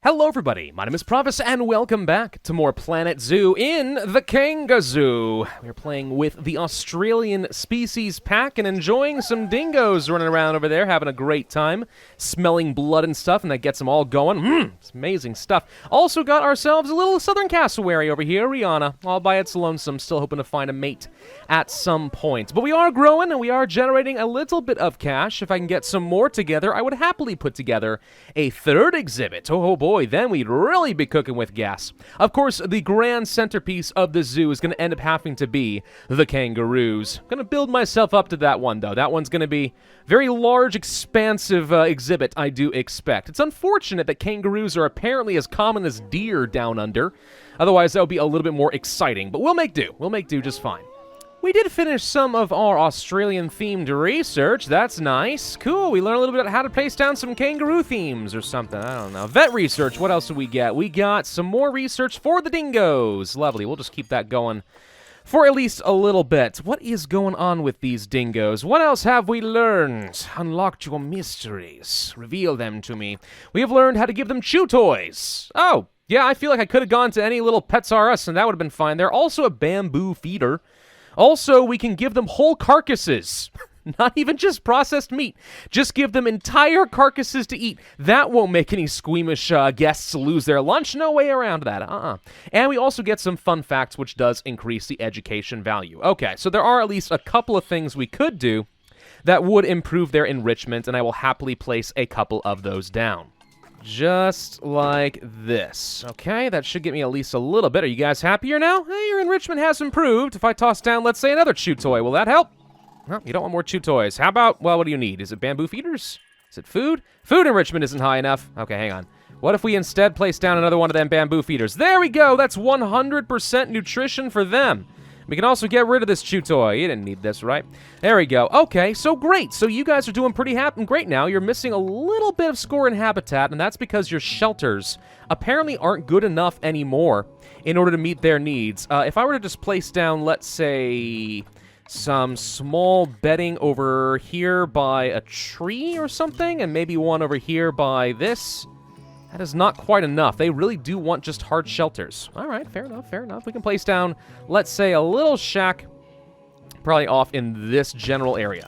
Hello everybody, my name is Pravus and welcome back to more Planet Zoo in the Kanga-Zoo. We're playing with the Australian species pack and enjoying some dingoes running around over there, having a great time, smelling blood and stuff, and that gets them all going. It's amazing stuff. Also got ourselves a little southern cassowary over here, Rihanna, all by its lonesome, still hoping to find a mate at some point. But we are growing and we are generating a little bit of cash. If I can get some more together, I would happily put together a third exhibit. Oh boy. Then we'd really be cooking with gas. Of course, the grand centerpiece of the zoo is going to end up having to be the kangaroos. I'm going to build myself up to that one, though. That one's going to be very large, expansive exhibit, I do expect. It's unfortunate that kangaroos are apparently as common as deer down under. Otherwise, that would be a little bit more exciting. But we'll make do. We'll make do just fine. We did finish some of our Australian-themed research. That's nice. Cool. We learned a little bit about how to place down some kangaroo themes or something. I don't know. Vet research. What else did we get? We got some more research for the dingoes. Lovely. We'll just keep that going for at least a little bit. What is going on with these dingoes? What else have we learned? Unlocked your mysteries. Reveal them to me. We have learned how to give them chew toys. Oh, yeah. I feel like I could have gone to any little Pets R Us and that would have been fine. They're also a bamboo feeder. Also, we can give them whole carcasses. Not even just processed meat. Just give them entire carcasses to eat. That won't make any squeamish guests lose their lunch. No way around that. And we also get some fun facts, which does increase the education value. Okay, so there are at least a couple of things we could do that would improve their enrichment, and I will happily place a couple of those down. Just like this. Okay, that should get me at least a little bit. Are you guys happier now? Hey, your enrichment has improved. If I toss down, let's say, another chew toy, will that help? Well, you don't want more chew toys. How about, well, what do you need? Is it bamboo feeders? Is it food? Food enrichment isn't high enough. Okay, hang on. What if we instead place down another one of them bamboo feeders? There we go. That's 100% nutrition for them. We can also get rid of this chew toy. You didn't need this, right? There we go. Okay, so great. So you guys are doing pretty great now. You're missing a little bit of score in habitat, and that's because your shelters apparently aren't good enough anymore in order to meet their needs. If I were to just place down, let's say, some small bedding over here by a tree or something, and maybe one over here by this, that is not quite enough. They really do want just hard shelters. All right, fair enough, fair enough. We can place down, let's say, a little shack probably off in this general area.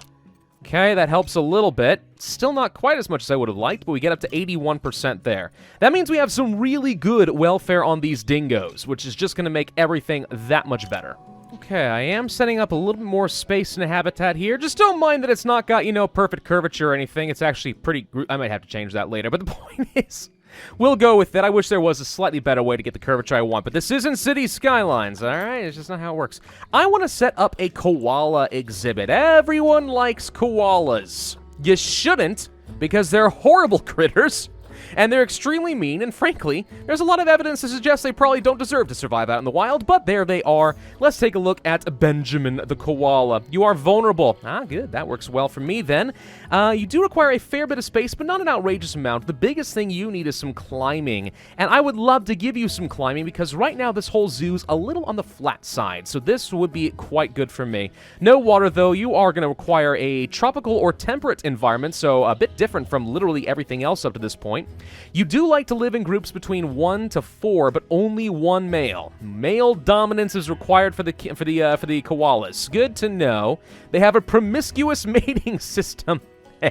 Okay, that helps a little bit. Still not quite as much as I would have liked, but we get up to 81% there. That means we have some really good welfare on these dingoes, which is just going to make everything that much better. Okay, I am setting up a little bit more space in the habitat here. Just don't mind that it's not got, perfect curvature or anything. It's actually pretty... I might have to change that later, but the point is... We'll go with it. I wish there was a slightly better way to get the curvature I want, but this isn't City Skylines, all right? It's just not how it works. I want to set up a koala exhibit. Everyone likes koalas. You shouldn't, because they're horrible critters, and they're extremely mean, and frankly, there's a lot of evidence to suggest they probably don't deserve to survive out in the wild, but there they are. Let's take a look at Benjamin the koala. You are vulnerable. Ah, good. That works well for me, then. You do require a fair bit of space, but not an outrageous amount. The biggest thing you need is some climbing, and I would love to give you some climbing, because right now this whole zoo's a little on the flat side, so this would be quite good for me. No water, though. You are going to require a tropical or temperate environment, so a bit different from literally everything else up to this point. You do like to live in groups between 1 to 4, but only one male. Male dominance is required for the koalas. Good to know. They have a promiscuous mating system. All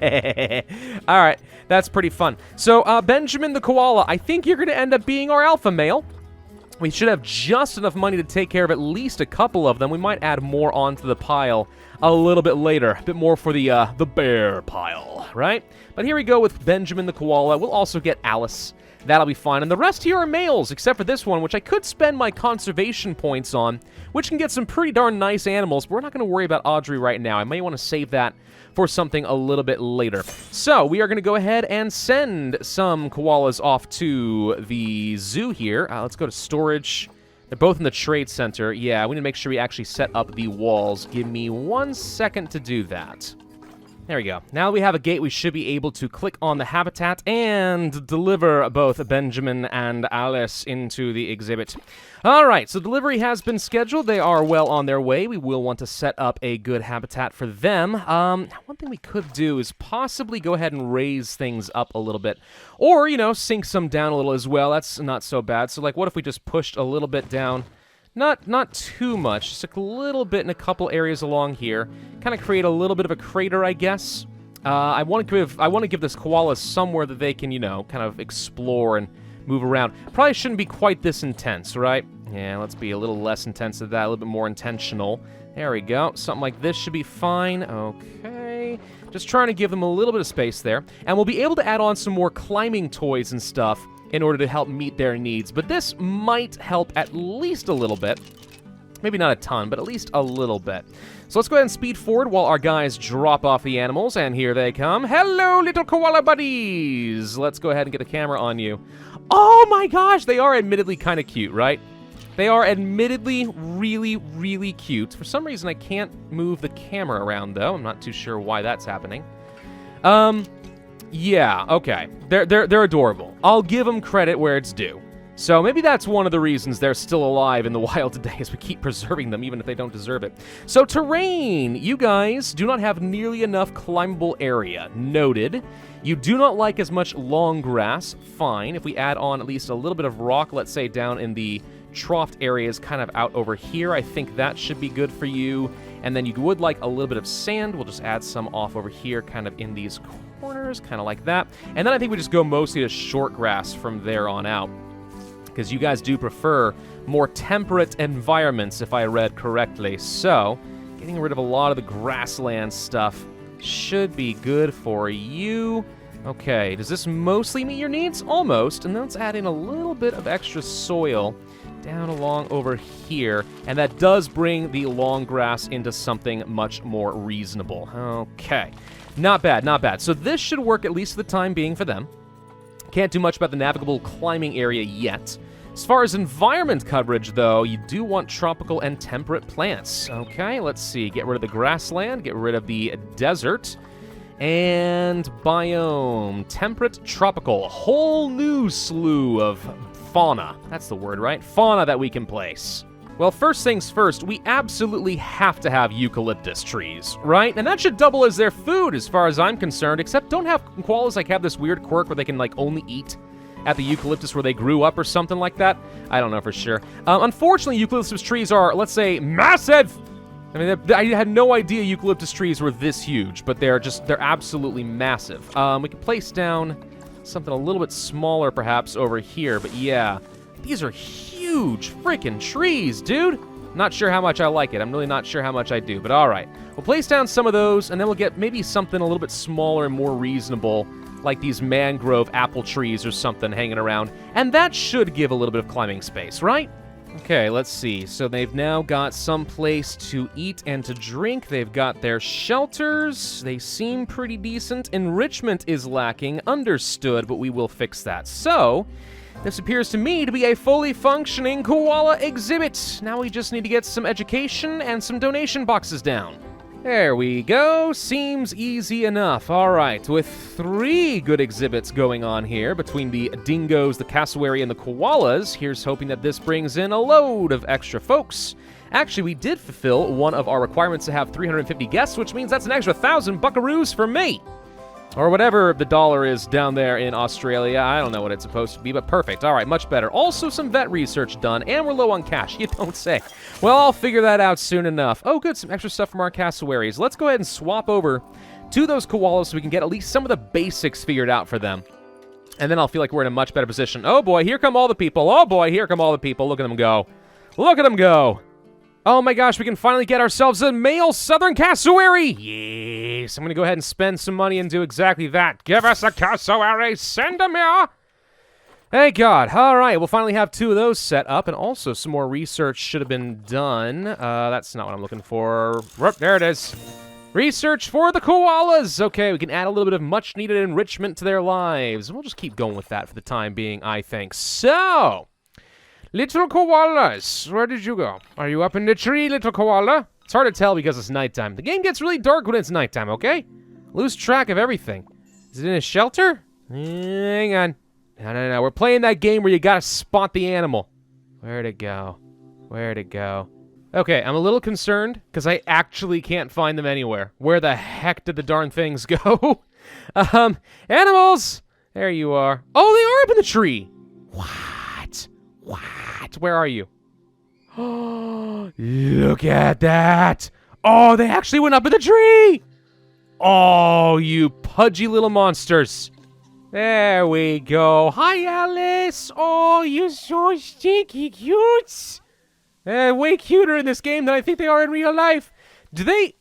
right, that's pretty fun. So, Benjamin the koala, I think you're going to end up being our alpha male. We should have just enough money to take care of at least a couple of them. We might add more onto the pile a little bit later. A bit more for the bear pile, right? But here we go with Benjamin the koala. We'll also get Alice. That'll be fine. And the rest here are males, except for this one, which I could spend my conservation points on, which can get some pretty darn nice animals, but we're not going to worry about Audrey right now. I may want to save that for something a little bit later. So, we are going to go ahead and send some koalas off to the zoo here. Let's go to storage. They're both in the trade center. Yeah, we need to make sure we actually set up the walls. Give me 1 second to do that. There we go. Now we have a gate, we should be able to click on the habitat and deliver both Benjamin and Alice into the exhibit. All right, so delivery has been scheduled. They are well on their way. We will want to set up a good habitat for them. One thing we could do is possibly go ahead and raise things up a little bit. Or, you know, sink some down a little as well. That's not so bad. So, like, what if we just pushed a little bit down? Not too much, just a little bit in a couple areas along here. Kind of create a little bit of a crater, I guess. I want to give this koala somewhere that they can, you know, kind of explore and move around. Probably shouldn't be quite this intense, right? Yeah, let's be a little less intense than that, a little bit more intentional. There we go. Something like this should be fine. Okay. Just trying to give them a little bit of space there. And we'll be able to add on some more climbing toys and stuff in order to help meet their needs. But this might help at least a little bit. Maybe not a ton, but at least a little bit. So let's go ahead and speed forward while our guys drop off the animals, and here they come. Hello, little koala buddies! Let's go ahead and get the camera on you. Oh my gosh, they are admittedly kind of cute, right? They are admittedly really, really cute. For some reason, I can't move the camera around, though. I'm not too sure why that's happening. Yeah, okay. They're adorable. I'll give them credit where it's due. So maybe that's one of the reasons they're still alive in the wild today, is we keep preserving them even if they don't deserve it. So terrain. You guys do not have nearly enough climbable area. Noted. You do not like as much long grass. Fine. If we add on at least a little bit of rock, let's say down in the troughed areas kind of out over here, I think that should be good for you. And then you would like a little bit of sand. We'll just add some off over here kind of in these corners, kind of like that. And then I think we just go mostly to short grass from there on out, because you guys do prefer more temperate environments, if I read correctly. So getting rid of a lot of the grassland stuff should be good for you. Okay, does this mostly meet your needs? Almost. And then let's add in a little bit of extra soil down along over here, and that does bring the long grass into something much more reasonable. Okay, not bad, not bad. So this should work at least for the time being for them. Can't do much about the navigable climbing area yet. As far as environment coverage, though, you do want tropical and temperate plants. Okay, let's see. Get rid of the grassland, get rid of the desert, and biome. Temperate, tropical. A whole new slew of fauna. That's the word, right? Fauna that we can place. Well, first things first, we absolutely have to have eucalyptus trees, right? And that should double as their food as far as I'm concerned, except don't have koalas like have this weird quirk where they can like only eat at the eucalyptus where they grew up or something like that? I don't know for sure. Unfortunately, eucalyptus trees are, let's say, massive! I mean, I had no idea eucalyptus trees were this huge, but they're absolutely massive. We can place down something a little bit smaller perhaps over here, but yeah, these are huge freaking trees, dude. Not sure how much I like it. I'm really not sure how much I do, but all right. We'll place down some of those, and then we'll get maybe something a little bit smaller and more reasonable, like these mangrove apple trees or something hanging around, and that should give a little bit of climbing space, right? Okay, let's see. So they've now got some place to eat and to drink. They've got their shelters. They seem pretty decent. Enrichment is lacking. Understood, but we will fix that. So this appears to me to be a fully functioning koala exhibit. Now we just need to get some education and some donation boxes down. There we go. Seems easy enough. All right, with 3 good exhibits going on here between the dingoes, the cassowary, and the koalas, here's hoping that this brings in a load of extra folks. Actually, we did fulfill one of our requirements to have 350 guests, which means that's an extra 1,000 buckaroos for me. Or whatever the dollar is down there in Australia. I don't know what it's supposed to be, but perfect. All right, much better. Also, some vet research done, and we're low on cash. You don't say. Well, I'll figure that out soon enough. Oh, good, some extra stuff from our cassowaries. Let's go ahead and swap over to those koalas so we can get at least some of the basics figured out for them. And then I'll feel like we're in a much better position. Oh, boy, here come all the people. Oh, boy, here come all the people. Look at them go. Look at them go. Oh my gosh, we can finally get ourselves a male southern cassowary! Yes, I'm gonna go ahead and spend some money and do exactly that. Give us a cassowary, send them here! Thank God. All right, we'll finally have 2 of those set up, and also some more research should have been done. That's not what I'm looking for. There it is. Research for the koalas! Okay, we can add a little bit of much-needed enrichment to their lives. We'll just keep going with that for the time being, I think. So, little koalas, where did you go? Are you up in the tree, little koala? It's hard to tell because it's nighttime. The game gets really dark when it's nighttime, okay? Lose track of everything. Is it in a shelter? Hang on. No. We're playing that game where you gotta spot the animal. Where'd it go? Where'd it go? Okay, I'm a little concerned because I actually can't find them anywhere. Where the heck did the darn things go? Animals! There you are. Oh, they are up in the tree! What? Where are you? Oh, look at that! Oh, they actually went up in the tree! Oh, you pudgy little monsters. There we go. Hi, Alice! Oh, you're so stinky cute! Way cuter in this game than I think they are in real life. Do they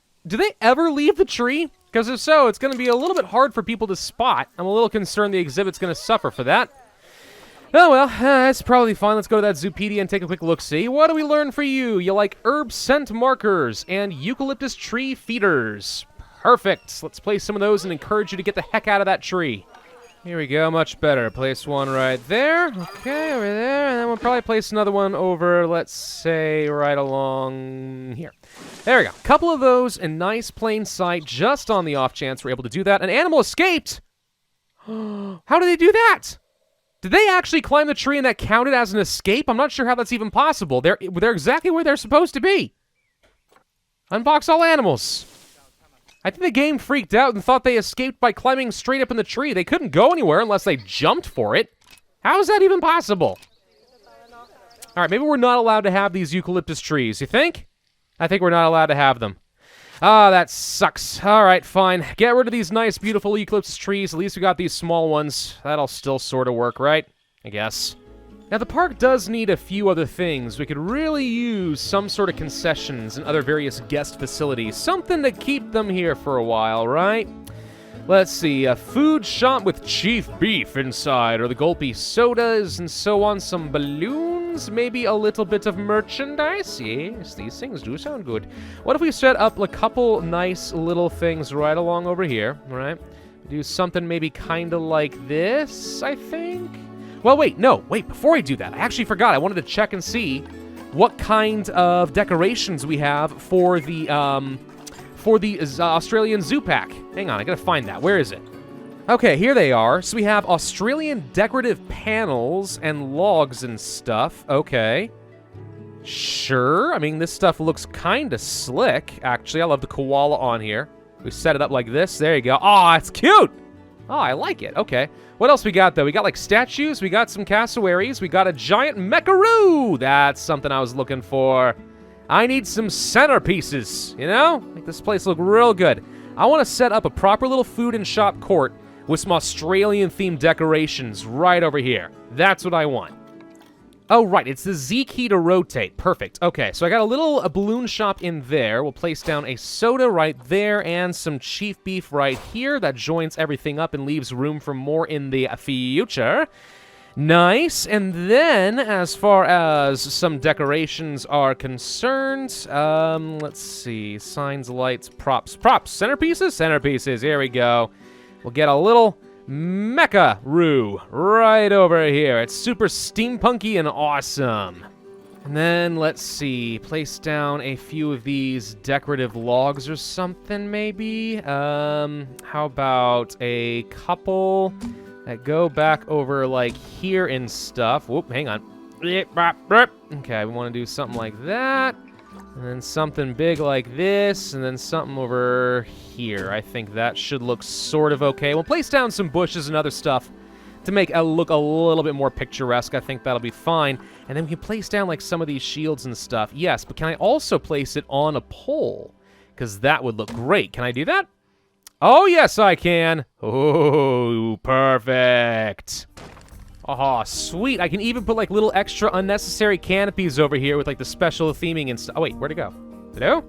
ever leave the tree? Because if so, it's going to be a little bit hard for people to spot. I'm a little concerned the exhibit's going to suffer for that. Oh well, that's probably fine. Let's go to that Zoopedia and take a quick look-see. What do we learn for you? You like herb scent markers and eucalyptus tree feeders. Perfect. Let's place some of those and encourage you to get the heck out of that tree. Here we go, much better. Place one right there. Okay, over there. And then we'll probably place another one over, let's say, right along here. There we go. Couple of those in nice plain sight, just on the off chance we're able to do that. An animal escaped! How did they do that? Did they actually climb the tree and that counted as an escape? I'm not sure how that's even possible. They're exactly where they're supposed to be. Unbox all animals. I think the game freaked out and thought they escaped by climbing straight up in the tree. They couldn't go anywhere unless they jumped for it. How is that even possible? All right, maybe we're not allowed to have these eucalyptus trees, you think? I think we're not allowed to have them. Ah, that sucks. All right, fine. Get rid of these nice, beautiful eucalyptus trees. At least we got these small ones. That'll still sort of work, right? I guess. Now, the park does need a few other things. We could really use some sort of concessions and other various guest facilities. Something to keep them here for a while, right? Let's see, a food shop with chief beef inside, or the gulpy sodas and so on, some balloons, maybe a little bit of merchandise. Yes, these things do sound good. What if we set up a couple nice little things right along over here, right? Do something maybe kind of like this, I think? Well, wait, before I do that, I actually forgot. I wanted to check and see what kind of decorations we have for the Australian Zoo pack. Hang on, I gotta find that. Where is it? Okay, here they are. So we have Australian decorative panels and logs and stuff. Okay. Sure. I mean, this stuff looks kind of slick, actually. I love the koala on here. We set it up like this. There you go. Oh, it's cute! Oh, I like it. Okay. What else we got, though? We got, like, statues. We got some cassowaries. We got a giant meckaroo. That's something I was looking for. I need some centerpieces, you know? Make this place look real good. I want to set up a proper little food and shop court with some Australian-themed decorations right over here. That's what I want. Oh, right. It's the Z key to rotate. Perfect. Okay, so I got a balloon shop in there. We'll place down a soda right there and some chief beef right here. That joins everything up and leaves room for more in the future. Nice. And then, as far as some decorations are concerned, let's see. Signs, lights, props. Centerpieces? Centerpieces. Here we go. We'll get a little Mecha-roo right over here. It's super steampunky and awesome. And then, let's see, place down a few of these decorative logs or something, maybe? How about a couple that go back over, like, here and stuff. Whoop, hang on. Okay, we want to do something like that. And then something big like this, and then something over here. I think that should look sort of okay. We'll place down some bushes and other stuff to make it look a little bit more picturesque. I think that'll be fine. And then we can place down, like, some of these shields and stuff. Yes, but can I also place it on a pole? Because that would look great. Can I do that? Oh, yes, I can. Oh, perfect. Oh, sweet. I can even put, like, little extra unnecessary canopies over here with, like, the special theming and stuff. Oh, wait, where'd it go? Hello?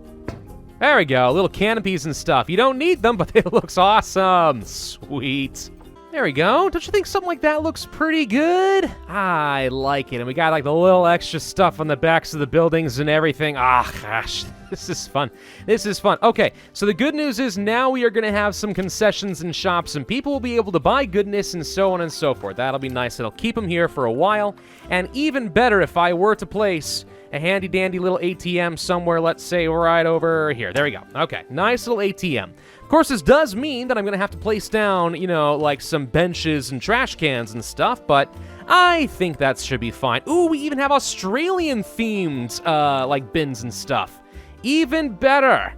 There we go. Little canopies and stuff. You don't need them, but it looks awesome. Sweet. There we go. Don't you think something like that looks pretty good? I like it. And we got, like, the little extra stuff on the backs of the buildings and everything. Ah, gosh. This is fun. This is fun. Okay, so the good news is now we are going to have some concessions and shops, and people will be able to buy goodness and so on and so forth. That'll be nice. It'll keep them here for a while. And even better if I were to place a handy-dandy little ATM somewhere, let's say right over here. There we go. Okay, nice little ATM. Of course, this does mean that I'm going to have to place down, you know, like some benches and trash cans and stuff, but I think that should be fine. Ooh, we even have Australian-themed, like, bins and stuff. Even better.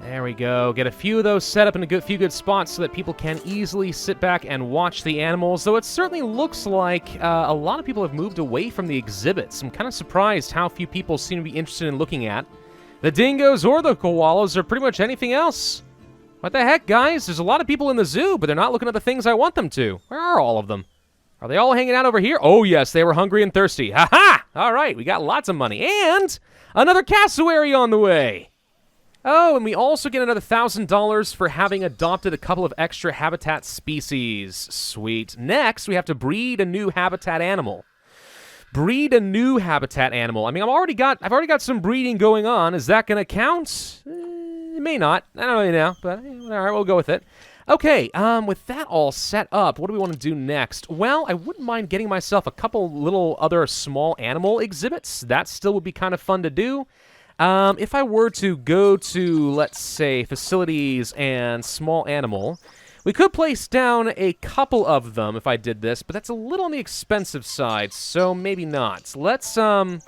There we go. Get a few of those set up in a few good spots so that people can easily sit back and watch the animals, though it certainly looks like a lot of people have moved away from the exhibits. I'm kind of surprised how few people seem to be interested in looking at the dingoes or the koalas or pretty much anything else. What the heck, guys? There's a lot of people in the zoo, but they're not looking at the things I want them to. Where are all of them? Are they all hanging out over here? Oh, yes, they were hungry and thirsty. Ha-ha! All right, we got lots of money. And another cassowary on the way. Oh, and we also get another $1,000 for having adopted a couple of extra habitat species. Sweet. Next, we have to breed a new habitat animal. Breed a new habitat animal. I mean, I've already got some breeding going on. Is that going to count? It may not. I don't really know, but all right, we'll go with it. Okay, with that all set up, what do we want to do next? Well, I wouldn't mind getting myself a couple little other small animal exhibits. That still would be kind of fun to do. If I were to go to, let's say, facilities and small animal, we could place down a couple of them if I did this, but that's a little on the expensive side, so maybe not. Let's, maybe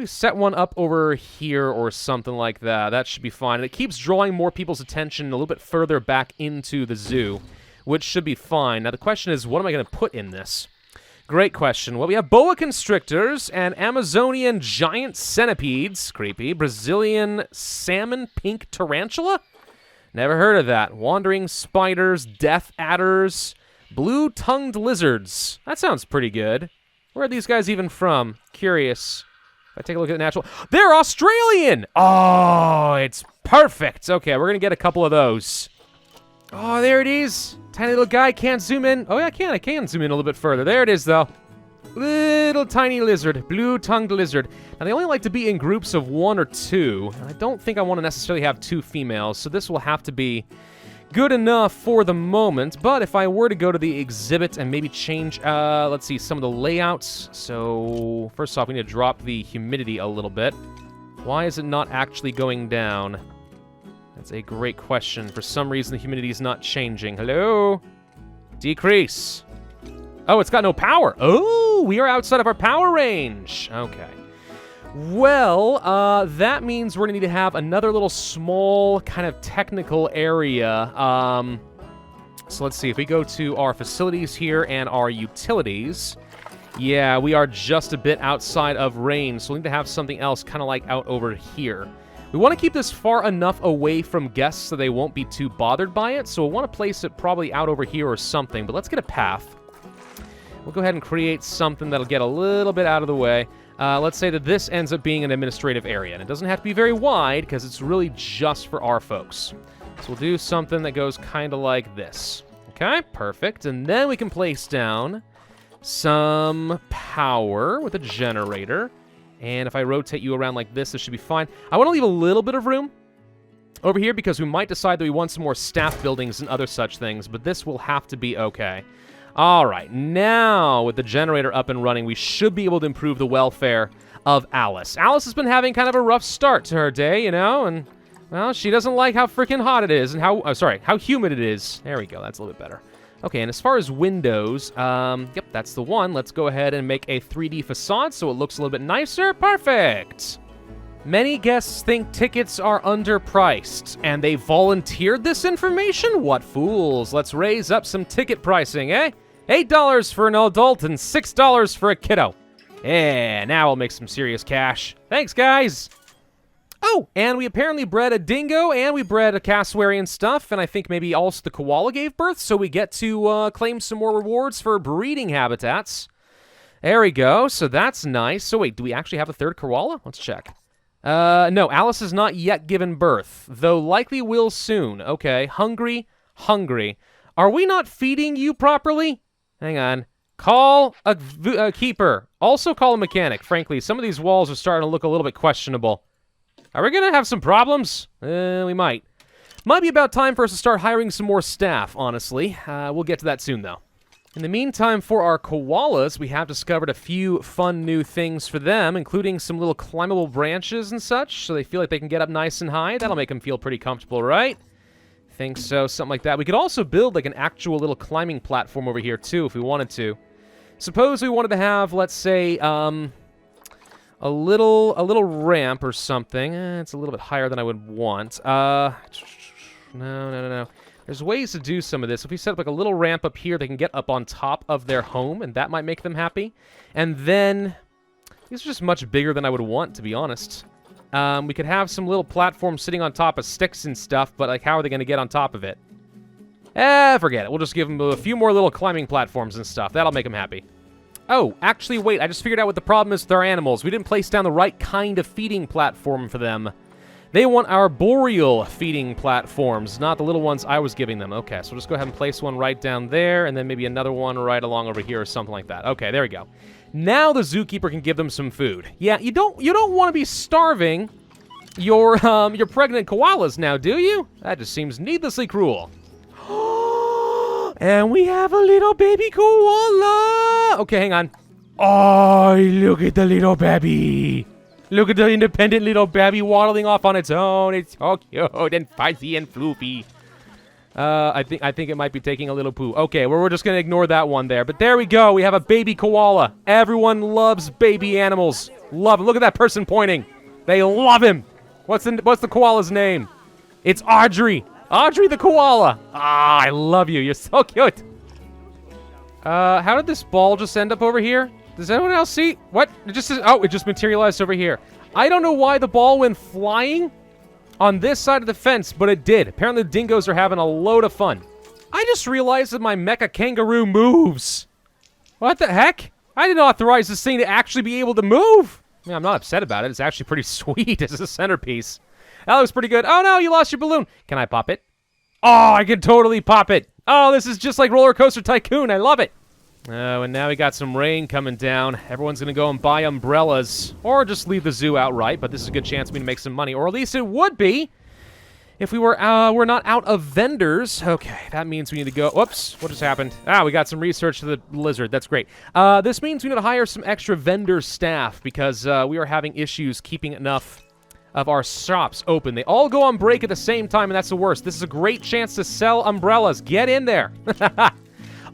set one up over here or something like that. That should be fine. And it keeps drawing more people's attention a little bit further back into the zoo, which should be fine. Now, the question is, what am I going to put in this? Great question. Well, we have boa constrictors and Amazonian giant centipedes. Creepy. Brazilian salmon pink tarantula? Never heard of that. Wandering spiders, death adders, blue-tongued lizards. That sounds pretty good. Where are these guys even from? Curious. If I take a look at the natural... They're Australian! Oh, it's perfect. Okay, we're going to get a couple of those. Oh, there it is. Tiny little guy, can't zoom in. Oh, yeah, I can zoom in a little bit further. There it is, though. Little tiny lizard, blue-tongued lizard. Now, they only like to be in groups of 1 or 2, and I don't think I want to necessarily have 2 females, so this will have to be good enough for the moment. But if I were to go to the exhibit and maybe change, let's see, some of the layouts. So, first off, we need to drop the humidity a little bit. Why is it not actually going down? That's a great question. For some reason, the humidity is not changing. Hello? Decrease. Oh, it's got no power. Oh, we are outside of our power range. Okay. Well, that means we're going to need to have another little small kind of technical area. So let's see. If we go to our facilities here and our utilities, yeah, we are just a bit outside of range. So we need to have something else kind of like out over here. We want to keep this far enough away from guests so they won't be too bothered by it. So we'll want to place it probably out over here or something. But let's get a path. We'll go ahead and create something that'll get a little bit out of the way. Let's say that this ends up being an administrative area. And it doesn't have to be very wide because it's really just for our folks. So we'll do something that goes kind of like this. Okay, perfect. And then we can place down some power with a generator. And if I rotate you around like this should be fine. I want to leave a little bit of room over here because we might decide that we want some more staff buildings and other such things, but this will have to be okay. All right, now with the generator up and running, we should be able to improve the welfare of Alice. Alice has been having kind of a rough start to her day, you know, and, well, she doesn't like how freaking hot it is and how humid it is. There we go, that's a little bit better. Okay, and as far as windows, yep, that's the one. Let's go ahead and make a 3D facade so it looks a little bit nicer. Perfect! Many guests think tickets are underpriced, and they volunteered this information? What fools. Let's raise up some ticket pricing, eh? $8 for an adult and $6 for a kiddo. Yeah, now we'll make some serious cash. Thanks, guys! Oh, and we apparently bred a dingo, and we bred a cassowary and stuff, and I think maybe also the koala gave birth, so we get to claim some more rewards for breeding habitats. There we go, so that's nice. So wait, do we actually have a third koala? Let's check. No, Alice has not yet given birth, though likely will soon. Okay, hungry. Are we not feeding you properly? Hang on. Call a keeper. Also call a mechanic. Frankly, some of these walls are starting to look a little bit questionable. Are we going to have some problems? We might. Might be about time for us to start hiring some more staff, honestly. We'll get to that soon, though. In the meantime, for our koalas, we have discovered a few fun new things for them, including some little climbable branches and such, so they feel like they can get up nice and high. That'll make them feel pretty comfortable, right? Think so, something like that. We could also build like an actual little climbing platform over here, too, if we wanted to. Suppose we wanted to have, let's say, a little ramp or something. It's a little bit higher than I would want. No. There's ways to do some of this. If we set up like a little ramp up here, they can get up on top of their home, and that might make them happy. And then, these are just much bigger than I would want, to be honest. We could have some little platforms sitting on top of sticks and stuff, but like, how are they going to get on top of it? Forget it. We'll just give them a few more little climbing platforms and stuff. That'll make them happy. Oh, actually, wait. I just figured out what the problem is with our animals. We didn't place down the right kind of feeding platform for them. They want our boreal feeding platforms, not the little ones I was giving them. Okay, so we'll just go ahead and place one right down there, and then maybe another one right along over here or something like that. Okay, there we go. Now the zookeeper can give them some food. Yeah, you don't want to be starving your pregnant koalas now, do you? That just seems needlessly cruel. And we have a little baby koala. Okay, hang on. Oh, look at the little baby. Look at the independent little baby waddling off on its own. It's so cute and fuzzy and floofy. I think it might be taking a little poo. Okay, well, we're just going to ignore that one there. But there we go. We have a baby koala. Everyone loves baby animals. Love him. Look at that person pointing. They love him. What's the koala's name? It's Audrey. Audrey the koala. Ah, I love you. You're so cute. How did this ball just end up over here? Does anyone else see? What? It just materialized over here. I don't know why the ball went flying on this side of the fence, but it did. Apparently the dingoes are having a load of fun. I just realized that my mecha kangaroo moves. What the heck? I didn't authorize this thing to actually be able to move. I mean, I'm not upset about it. It's actually pretty sweet as a centerpiece. That looks pretty good. Oh no, you lost your balloon. Can I pop it? Oh, I can totally pop it. Oh, this is just like Roller Coaster Tycoon. I love it. Oh, and now we got some rain coming down. Everyone's going to go and buy umbrellas. Or just leave the zoo outright, but this is a good chance for me to make some money. Or at least it would be if we're not out of vendors. Okay, that means we need to go... Whoops, what just happened? Ah, we got some research to the lizard. That's great. This means we need to hire some extra vendor staff because we are having issues keeping enough of our shops open. They all go on break at the same time, and that's the worst. This is a great chance to sell umbrellas. Get in there.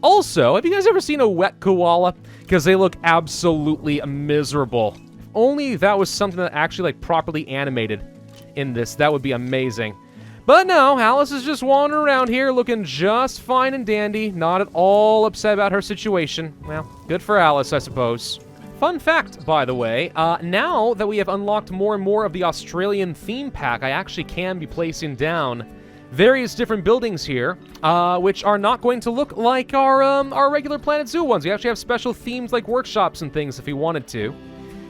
Also, have you guys ever seen a wet koala? Because they look absolutely miserable. If only that was something that actually, like, properly animated in this. That would be amazing. But no, Alice is just wandering around here looking just fine and dandy. Not at all upset about her situation. Well, good for Alice, I suppose. Fun fact, by the way, now that we have unlocked more and more of the Australian theme pack, I actually can be placing down various different buildings here, which are not going to look like our regular Planet Zoo ones. We actually have special themes like workshops and things if we wanted to.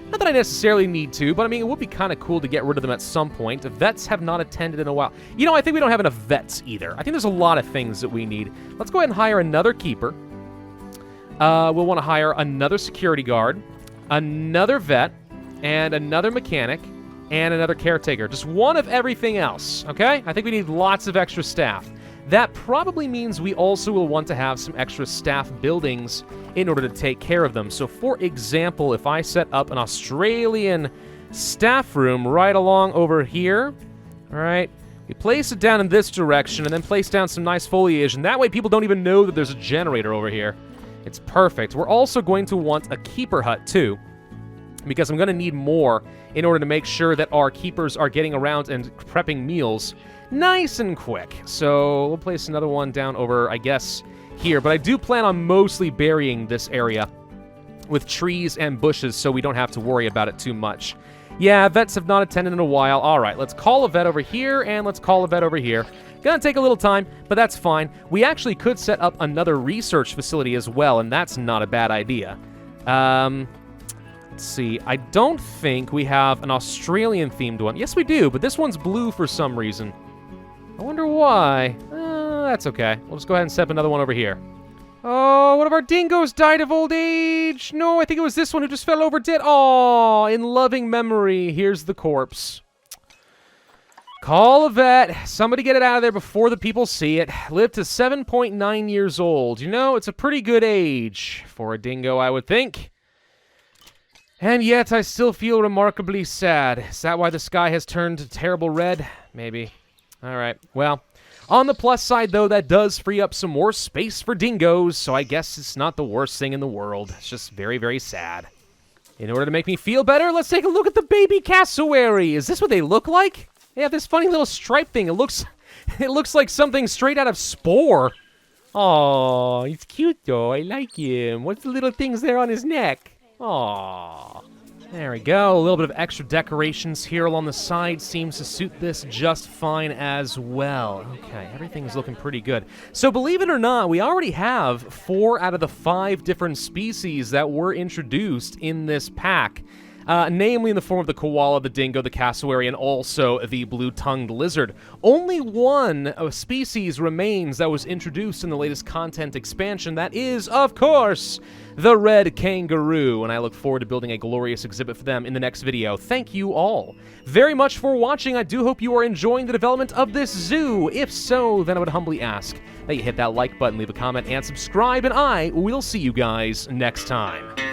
Not that I necessarily need to, but I mean, it would be kind of cool to get rid of them at some point. Vets have not attended in a while. You know, I think we don't have enough vets either. I think there's a lot of things that we need. Let's go ahead and hire another keeper. We'll want to hire another security guard, another vet, and another mechanic, and another caretaker. Just one of everything else, okay? I think we need lots of extra staff. That probably means we also will want to have some extra staff buildings in order to take care of them. So, for example, if I set up an Australian staff room right along over here, all right, we place it down in this direction and then place down some nice foliage, and that way people don't even know that there's a generator over here. It's perfect. We're also going to want a keeper hut, too, because I'm going to need more in order to make sure that our keepers are getting around and prepping meals nice and quick. So we'll place another one down over, I guess, here. But I do plan on mostly burying this area with trees and bushes so we don't have to worry about it too much. Yeah, vets have not attended in a while. All right, let's call a vet over here, and let's call a vet over here. Gonna take a little time, but that's fine. We actually could set up another research facility as well, and that's not a bad idea. Let's see, I don't think we have an Australian-themed one. Yes, we do, but this one's blue for some reason. I wonder why. That's okay. We'll just go ahead and set up another one over here. Oh, one of our dingoes died of old age. No, I think it was this one who just fell over dead. Oh, in loving memory, here's the corpse. Call a vet. Somebody get it out of there before the people see it. Lived to 7.9 years old. You know, it's a pretty good age for a dingo, I would think. And yet, I still feel remarkably sad. Is that why the sky has turned a terrible red? Maybe. Alright, well, on the plus side, though, that does free up some more space for dingoes, so I guess it's not the worst thing in the world. It's just very, very sad. In order to make me feel better, let's take a look at the baby cassowary. Is this what they look like? They have this funny little stripe thing. It looks like something straight out of Spore. Aw, he's cute, though. I like him. What's the little things there on his neck? Aw. There we go. A little bit of extra decorations here along the side seems to suit this just fine as well. Okay, everything's looking pretty good. So believe it or not, we already have 4 out of the 5 different species that were introduced in this pack. Namely in the form of the koala, the dingo, the cassowary, and also the blue-tongued lizard. Only one species remains that was introduced in the latest content expansion. That is, of course, the red kangaroo, and I look forward to building a glorious exhibit for them in the next video. Thank you all very much for watching. I do hope you are enjoying the development of this zoo. If so, then I would humbly ask that you hit that like button, leave a comment, and subscribe, and I will see you guys next time.